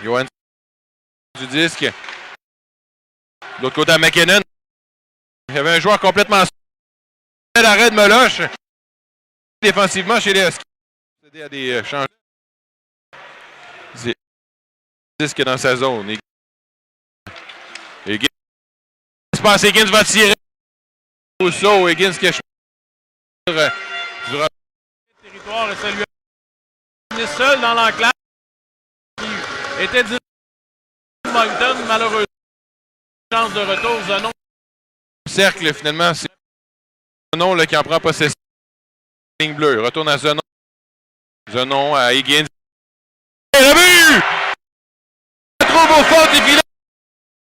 Johan du disque. De l'autre côté à McKinnon. Il y avait un joueur complètement l'arrêt de Meloche. Défensivement chez les Huskies. Il y a des changements. Disque dans sa zone. Higgins. Espace, Higgins va tirer. Rousseau, Higgins qui a du territoire et ça lui a mis seul dans l'enclave. Il était dit Moncton, malheureusement. Chance de retour, Zenon. Cercle, finalement, c'est Zenon là, qui en prend possession. Ligne bleue, retourne à Zenon. Zenon à Higgins. Et le but! Il trouve au fond des filets.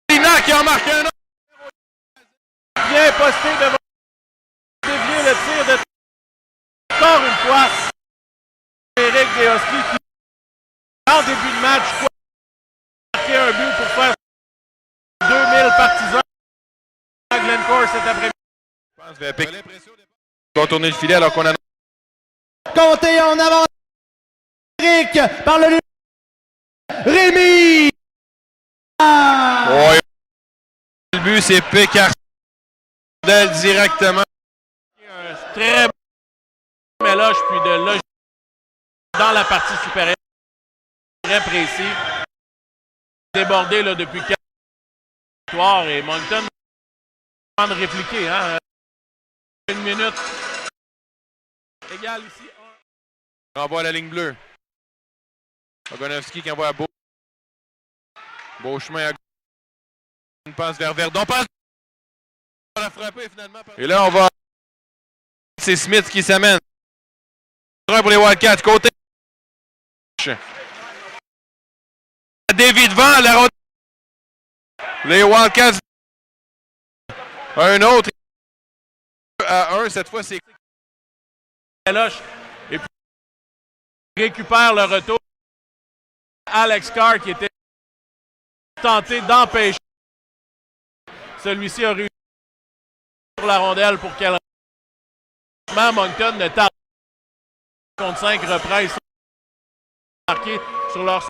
Lina qui en marque un autre. Bien posté devant. Dévier le tir de. Encore une fois. Eric des Huskies qui, en début de match, marqué un but pour faire 2000 partisans à Glencore cet après-midi. Je pense qu'on va tourner le filet alors qu'on a. Compté en avant. Eric par le Rémi. Ouais. Le but, c'est Pécard directement. Un très bon mélange, puis de logique dans la partie supérieure. Très précis. Débordé là, depuis 4 victoires et Moncton va de répliquer. Hein? Une minute. Égal ici. Renvoie à la ligne bleue. Ogonowski qui envoie à Beau. Beau chemin à gauche. Une passe vers Verdon. Passe. On va la frapper finalement. Et là, on va. C'est Smith qui s'amène. Pour les Wildcats. Côté. David devant. La rondelle. Les Wildcats. Un autre. À 1. Cette fois, c'est. Et puis, récupère le retour. Alex Carr qui était tenté d'empêcher. Celui-ci a réussi sur la rondelle pour qu'elle. Moncton ne tarde pas. Contre 5 reprend marqué sur leur.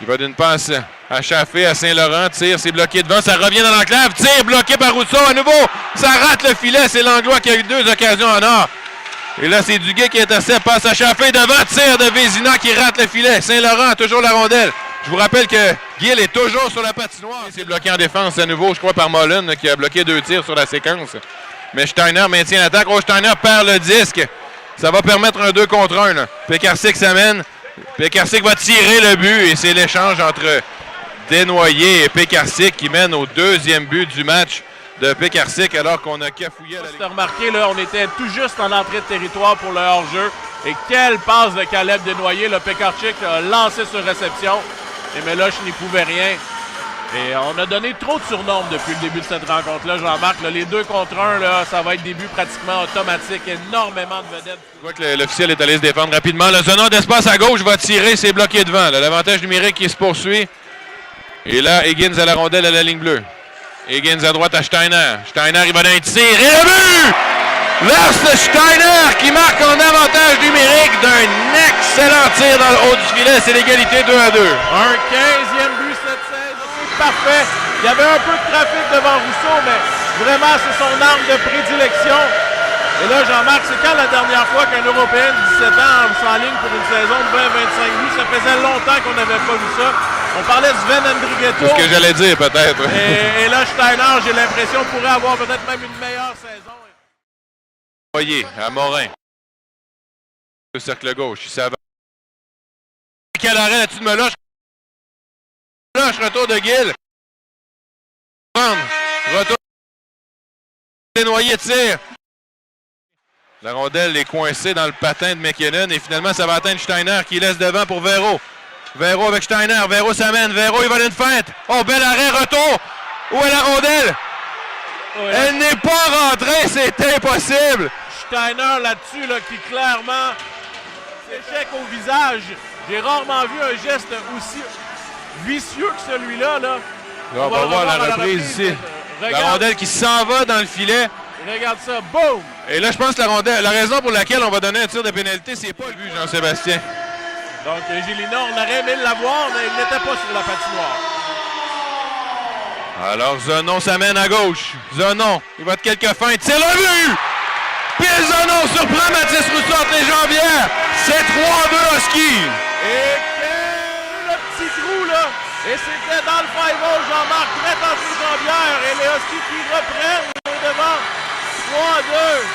Il va d'une passe à Chaffé, à Saint-Laurent. Tire, c'est bloqué devant. Ça revient dans l'enclave. Tire, bloqué par Rousseau. À nouveau, ça rate le filet. C'est Langlois qui a eu 2 occasions en or. Et là, c'est Duguay qui intercepte. Passe à Chaffé devant. Tire de Vézina qui rate le filet. Saint-Laurent a toujours la rondelle. Je vous rappelle que Gill est toujours sur la patinoire. C'est bloqué en défense à nouveau, je crois, par Mullen qui a bloqué 2 tirs sur la séquence. Mais Steiner maintient l'attaque. Oh, Steiner perd le disque. Ça va permettre un 2 contre 1. Pécarsik s'amène. Pécarsik va tirer le but et c'est l'échange entre Desnoyers et Pécarsik qui mène au 2e but du match de Pécarsik alors qu'on a cafouillé à la ligne. Tu as remarqué, là, on était tout juste en entrée de territoire pour le hors-jeu. Et quelle passe de Caleb Desnoyers. Le Pécarsik a lancé sur réception. Et Meloche n'y pouvait rien. Et on a donné trop de surnombres depuis le début de cette rencontre-là, Jean-Marc. Les 2 contre 1, là, ça va être des buts pratiquement automatiques. Énormément de vedettes. Je vois que l'officiel est allé se défendre rapidement. Le Zenon d'espace à gauche va tirer, c'est bloqué devant. L'avantage numérique qui se poursuit. Et là, Higgins à la rondelle à la ligne bleue. Higgins à droite à Steiner. Steiner, il va d'un tir. Et le but! Lars Steiner qui marque en avantage numérique d'un excellent tir dans le haut du filet. C'est l'égalité 2-2. Un 15e but cette saison. C'est parfait. Il y avait un peu de trafic devant Rousseau, mais vraiment, c'est son arme de prédilection. Et là, Jean-Marc, c'est quand la dernière fois qu'un Européen de 17 ans s'enligne pour une saison de 20-25 buts? Ça faisait longtemps qu'on n'avait pas vu ça. On parlait de Sven Andrighetto. C'est ce que j'allais dire, peut-être. Et là, Steiner, j'ai l'impression, pourrait avoir peut-être même une meilleure saison. Voyez, à Morin. Le cercle gauche, il s'avance. Quel arrêt là-dessus de Meloche. Meloche, retour de Gill. Retour. Desnoyers tire. La rondelle est coincée dans le patin de McKinnon et finalement, ça va atteindre Steiner qui laisse devant pour Véro. Véro avec Steiner. Véro s'amène. Véro, il va d'une feinte. Oh, bel arrêt, retour. Où est la rondelle? Ouais. Elle n'est pas rentrée, c'est impossible. Steiner là-dessus, là, qui clairement s'échec au visage. J'ai rarement vu un geste aussi vicieux que celui-là. Là. On va voir la reprise ici. La rondelle qui s'en va dans le filet. Regarde ça, boum! Et là, je pense que la rondelle, la raison pour laquelle on va donner un tir de pénalité, c'est pas le but, Jean-Sébastien. Donc, Gélina, on aurait aimé l'avoir, mais il n'était pas sur la patinoire. Alors, Zenon s'amène à gauche. Zenon, il va de quelques feintes. C'est le but! Puis Zenon surprend Mathis Rousseau entre les jambières. C'est 3-2 Husky. Et le petit trou, là. Et c'était dans le 5-0, Jean-Marc, très dans ses jambières. Et les Huskies qui reprennent au devant. 3-2.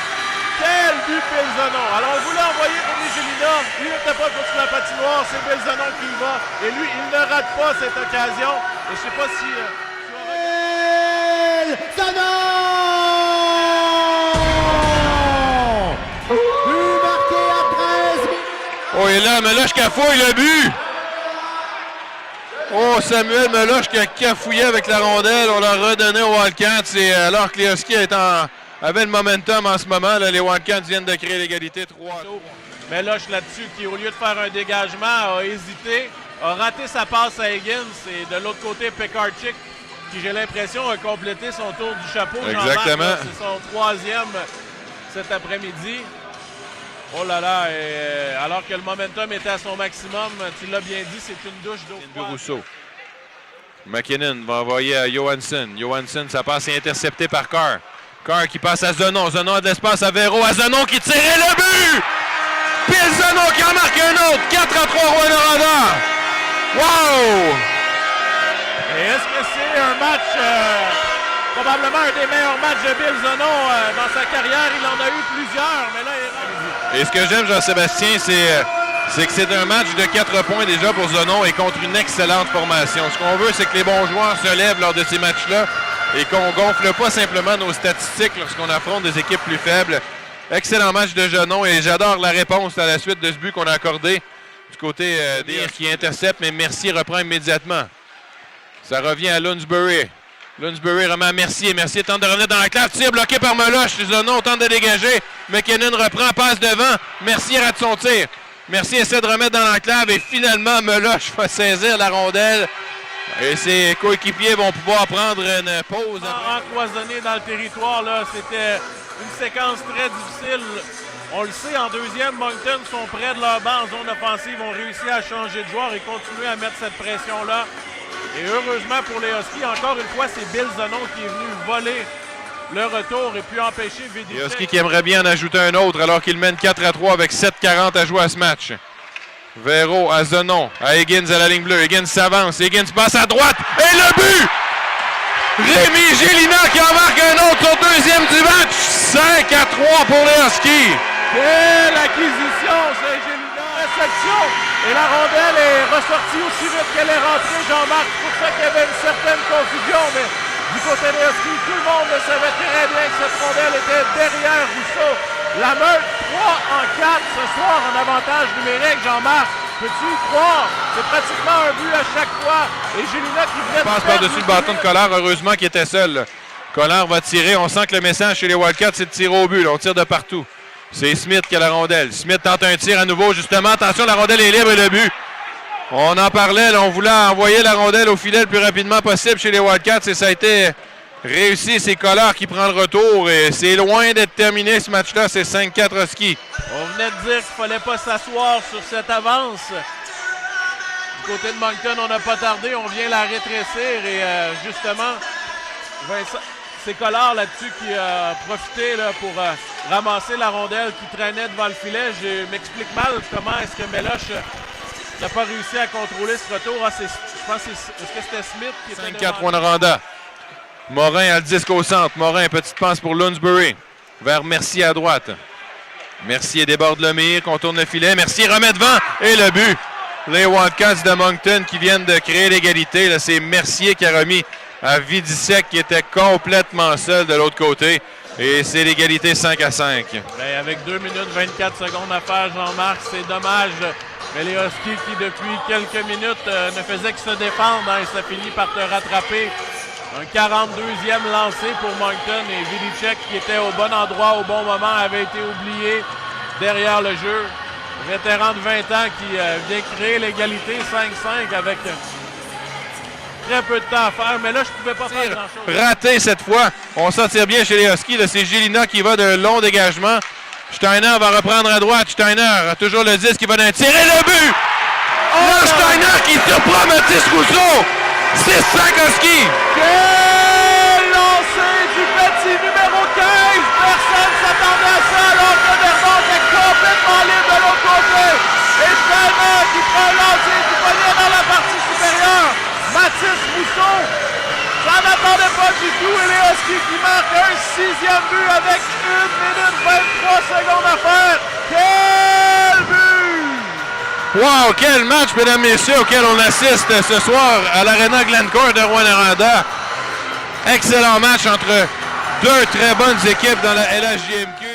Quel but Belzonon. Alors, on voulait envoyer Rémi Gélina. Lui n'était pas sur la patinoire. C'est Belzonon qui y va. Et lui, il ne rate pas cette occasion. Et je ne sais pas si... But marqué à 13. Oh, et là, Meloche cafouille le but. Oh, Samuel Meloche qui a cafouillé avec la rondelle. On l'a redonné aux Wildcats. Et alors que les Huskies avaient le momentum en ce moment, là, les Wildcats viennent de créer l'égalité 3. Meloche là-dessus qui, au lieu de faire un dégagement, a hésité, a raté sa passe à Higgins. Et de l'autre côté, Pekarczyk, qui j'ai l'impression a complété son tour du chapeau. Exactement. C'est son troisième cet après-midi. Oh là là, et alors que le momentum était à son maximum, tu l'as bien dit, c'est une douche d'eau froide. Rousseau. McKinnon va envoyer à Johansson. Johansson, ça passe et intercepté par Carr. Carr qui passe à Zenon. Zenon a de l'espace à Véro. À Zenon qui tirait le but! Puis Zenon qui en marque un autre. 4-3 Rouyn-Noranda. Wow! Et est-ce que c'est un match, probablement un des meilleurs matchs de Bill Zenon dans sa carrière? Il en a eu plusieurs, mais là, il est rendu. Et ce que j'aime, Jean-Sébastien, c'est que c'est un match de 4 points déjà pour Zenon et contre une excellente formation. Ce qu'on veut, c'est que les bons joueurs se lèvent lors de ces matchs-là et qu'on gonfle pas simplement nos statistiques lorsqu'on affronte des équipes plus faibles. Excellent match de Zenon et j'adore la réponse à la suite de ce but qu'on a accordé du côté des qui intercepte, mais Mercier reprend immédiatement. Ça revient à Lunsbury. Lunsbury remet à Mercier. Mercier tente de revenir dans la clave. Tir bloqué par Meloche. Zenon tente de dégager. McKinnon reprend, passe devant. Mercier rate son tir. Mercier essaie de remettre dans l'enclave et finalement Meloche va saisir la rondelle. Et ses coéquipiers vont pouvoir prendre une pause. Encloisonné dans le territoire, là, c'était une séquence très difficile. On le sait, en deuxième, Moncton sont près de leur banc en zone offensive, ont réussi à changer de joueur et continuer à mettre cette pression-là. Et heureusement pour les Huskies, encore une fois, c'est Bill Zenon qui est venu voler le retour et puis empêcher Vidicek. Les Huskies qui aimeraient bien en ajouter un autre alors qu'ils mènent 4-3 avec 7:40 à jouer à ce match. Véro à Zenon, à Higgins à la ligne bleue. Higgins s'avance, Higgins passe à droite et le but! Rémi Gélina qui en marque un autre au deuxième du match. 5-3 pour les Huskies. Quelle acquisition, c'est Gélina. Réception. Et la rondelle est ressortie aussi vite qu'elle est rentrée, Jean-Marc. C'est pour ça qu'il y avait une certaine confusion, mais du côté des Huskies, tout le monde le savait très bien que cette rondelle était derrière Rousseau. La Meute 3 en 4 ce soir en avantage numérique, Jean-Marc. Peux-tu y croire? C'est pratiquement un but à chaque fois. Et Gélina qui venait de passe par-dessus le bâton de Collard, heureusement qu'il était seul. Collard va tirer. On sent que le message chez les Wildcats, c'est de tirer au but. Là, on tire de partout. C'est Smith qui a la rondelle. Smith tente un tir à nouveau, justement. Attention, la rondelle est libre et le but. On en parlait, là, on voulait envoyer la rondelle au filet le plus rapidement possible chez les Wildcats et ça a été réussi. C'est Collard qui prend le retour et c'est loin d'être terminé ce match-là. C'est 5-4 Huskies. On venait de dire qu'il ne fallait pas s'asseoir sur cette avance. Du côté de Moncton, on n'a pas tardé. On vient la rétrécir et justement, c'est Collard là-dessus qui a profité là, pour ramasser la rondelle qui traînait devant le filet. Je m'explique mal comment est-ce que Meloche n'a pas réussi à contrôler ce retour. Je pense est-ce que c'était Smith qui était 5-4 Rouyn-Noranda. Morin a le disque au centre. Morin, petite passe pour Lunsbury. Vers Mercier à droite. Mercier déborde le mire, contourne le filet. Mercier remet devant et le but. Les Wildcats de Moncton qui viennent de créer l'égalité. Là, c'est Mercier qui a remis à Vidicek qui était complètement seul de l'autre côté. Et c'est l'égalité 5-5. Bien, avec 2 minutes 24 secondes à faire, Jean-Marc, c'est dommage. Mais les Huskies qui, depuis quelques minutes, ne faisaient que se défendre, hein, et ça finit par te rattraper. Un 42e lancé pour Moncton et Vidicek qui était au bon endroit au bon moment avait été oublié derrière le jeu. Vétéran de 20 ans qui vient créer l'égalité 5-5 avec très peu de temps à faire. Mais là, je ne pouvais pas faire grand-chose. Raté cette fois. On s'en tire bien chez les Huskies. Là, c'est Gélina qui va de long dégagement. Steiner va reprendre à droite. Steiner a toujours le 10 qui va d'un tir et le but! Là, Steiner qui surprend Mathis Rousseau. 6-5 Husky. Quel lancer du petit numéro 15! Personne ne s'attendait à ça alors que Vermont est complètement libre de l'autre côté. Et Steiner qui prend un lancer du poignet dans la partie supérieure. Mathis Rousseau s'en attendait pas du tout. Et les Huskies qui marquent un 6e but avec 1 minute 23 secondes à faire. Quel but! Wow, quel match, mesdames, messieurs, auquel on assiste ce soir à l'Arena Glencore de Rouyn-Noranda. Excellent match entre deux très bonnes équipes dans la LHJMQ.